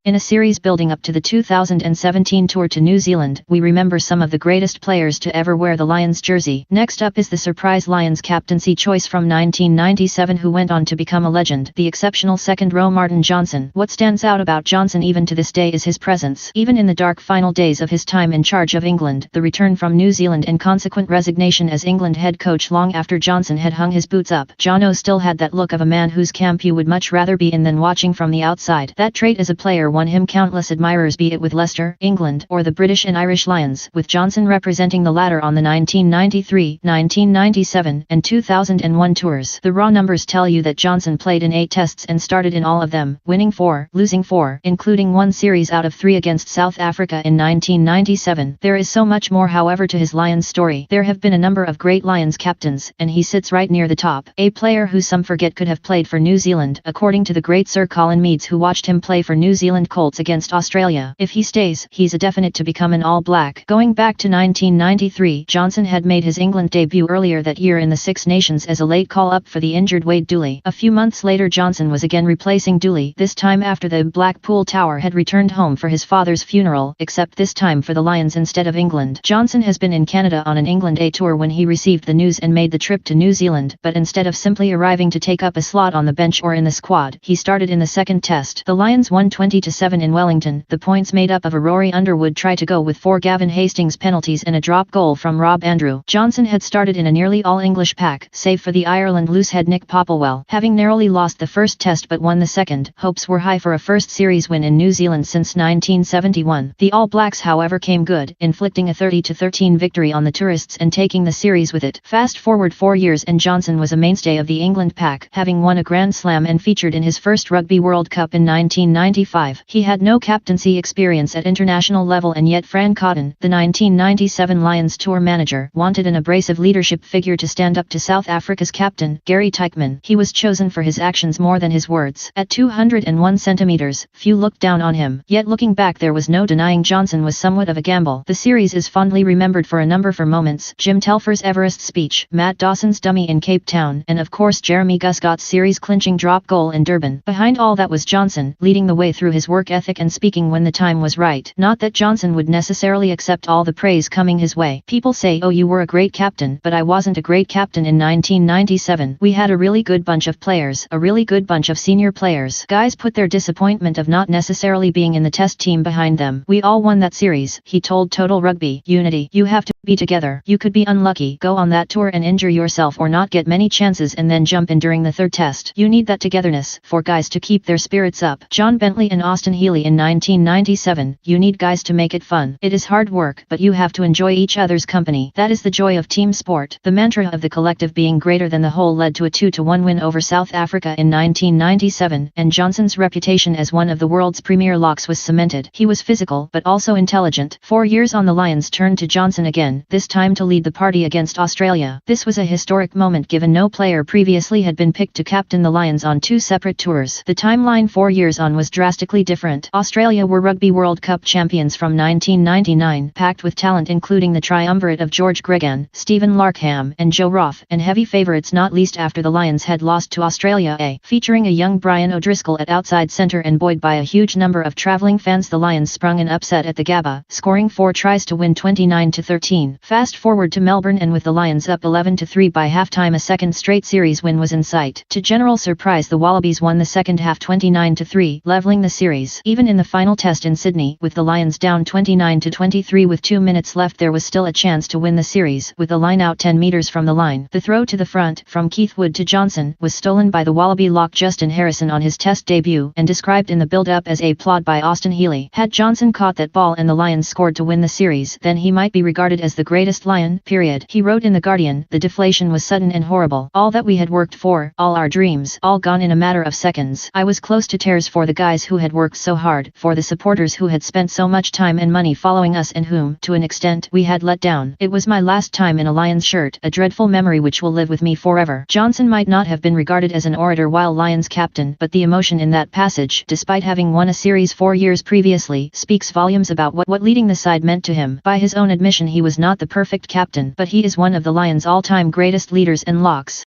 In a series building up to the 2017 tour to New Zealand, we remember some of the greatest players to ever wear the Lions jersey. Next up is the surprise Lions captaincy choice from 1997 who went on to become a legend, the exceptional second row Martin Johnson. What stands out about Johnson even to this day is his presence. Even in the dark final days of his time in charge of England, the return from New Zealand and consequent resignation as England head coach long after Johnson had hung his boots up, Johnno still had that look of a man whose camp you would much rather be in than watching from the outside. That trait as a player won him countless admirers, be it with Leicester, England, or the British and Irish Lions, with Johnson representing the latter on the 1993, 1997, and 2001 tours. The raw numbers tell you that Johnson played in 8 tests and started in all of them, winning 4, losing 4, including 1 series out of 3 against South Africa in 1997. There is so much more, however, to his Lions story. There have been a number of great Lions captains, and he sits right near the top. A player who some forget could have played for New Zealand, according to the great Sir Colin Meads, who watched him play for New Zealand Colts against Australia. If he stays, he's a definite to become an All Black. Going back to 1993, Johnson had made his England debut earlier that year in the Six Nations as a late call-up for the injured Wade Dooley. A few months later Johnson was again replacing Dooley, this time after the Blackpool Tower had returned home for his father's funeral, except this time for the Lions instead of England. Johnson has been in Canada on an England A tour when he received the news and made the trip to New Zealand, but instead of simply arriving to take up a slot on the bench or in the squad, he started in the second test. The Lions won 20-7 in Wellington, the points made up of a Rory Underwood try to go with 4 Gavin Hastings penalties and a drop goal from Rob Andrew. Johnson had started in a nearly all-English pack, save for the Ireland loosehead Nick Popplewell. Having narrowly lost the first test but won the second, hopes were high for a first series win in New Zealand since 1971. The All Blacks however came good, inflicting a 30-13 victory on the tourists and taking the series with it. Fast forward 4 years and Johnson was a mainstay of the England pack, having won a Grand Slam and featured in his first Rugby World Cup in 1995. He had no captaincy experience at international level, and yet Fran Cotton, the 1997 Lions tour manager, wanted an abrasive leadership figure to stand up to South Africa's captain, Gary Teichmann. He was chosen for his actions more than his words. At 201 centimeters, few looked down on him. Yet looking back there was no denying Johnson was somewhat of a gamble. The series is fondly remembered for a number of moments: Jim Telfer's Everest speech, Matt Dawson's dummy in Cape Town, and of course Jeremy Guscott's series-clinching drop goal in Durban. Behind all that was Johnson, leading the way through his work ethic and speaking when the time was right. Not that Johnson would necessarily accept all the praise coming his way. People say, "Oh, you were a great captain," but I wasn't a great captain in 1997. We had a really good bunch of players, a really good bunch of senior players. Guys put their disappointment of not necessarily being in the test team behind them. We all won that series, he told Total Rugby. Unity. You have to be together. You could be unlucky, go on that tour and injure yourself or not get many chances and then jump in during the third test. You need that togetherness for guys to keep their spirits up. John Bentley and Austin Healey in 1997. You need guys to make it fun. It is hard work, but you have to enjoy each other's company. That is the joy of team sport. The mantra of the collective being greater than the whole led to a 2-1 win over South Africa in 1997, and Johnson's reputation as one of the world's premier locks was cemented. He was physical, but also intelligent. 4 years on, the Lions turned to Johnson again, this time to lead the party against Australia. This was a historic moment given no player previously had been picked to captain the Lions on 2 separate tours. The timeline 4 years on was drastically different. Australia were Rugby World Cup champions from 1999, packed with talent including the triumvirate of George Gregan, Stephen Larkham, and Joe Roth, and heavy favourites not least after the Lions had lost to Australia A. Featuring a young Brian O'Driscoll at outside centre and buoyed by a huge number of travelling fans, the Lions sprung an upset at the Gabba, scoring 4 tries to win 29-13. Fast forward to Melbourne, and with the Lions up 11-3 by halftime, a second straight series win was in sight. To general surprise, the Wallabies won the second half 29-3, levelling the series. Even in the final test in Sydney, with the Lions down 29-23 with 2 minutes left, there was still a chance to win the series, with the line out 10 metres from the line. The throw to the front, from Keith Wood to Johnson, was stolen by the Wallaby lock Justin Harrison on his test debut, and described in the build-up as a plod by Austin Healey. Had Johnson caught that ball and the Lions scored to win the series, then he might be regarded as the greatest Lion, period. He wrote in The Guardian, "The deflation was sudden and horrible. All that we had worked for, all our dreams, all gone in a matter of seconds. I was close to tears for the guys who had worked so hard, for the supporters who had spent so much time and money following us and whom, to an extent, we had let down. It was my last time in a Lions shirt, a dreadful memory which will live with me forever." Johnson might not have been regarded as an orator while Lions captain, but the emotion in that passage, despite having won a series 4 years previously, speaks volumes about what leading the side meant to him. By his own admission, he was not the perfect captain, but he is one of the Lions' all-time greatest leaders and locks.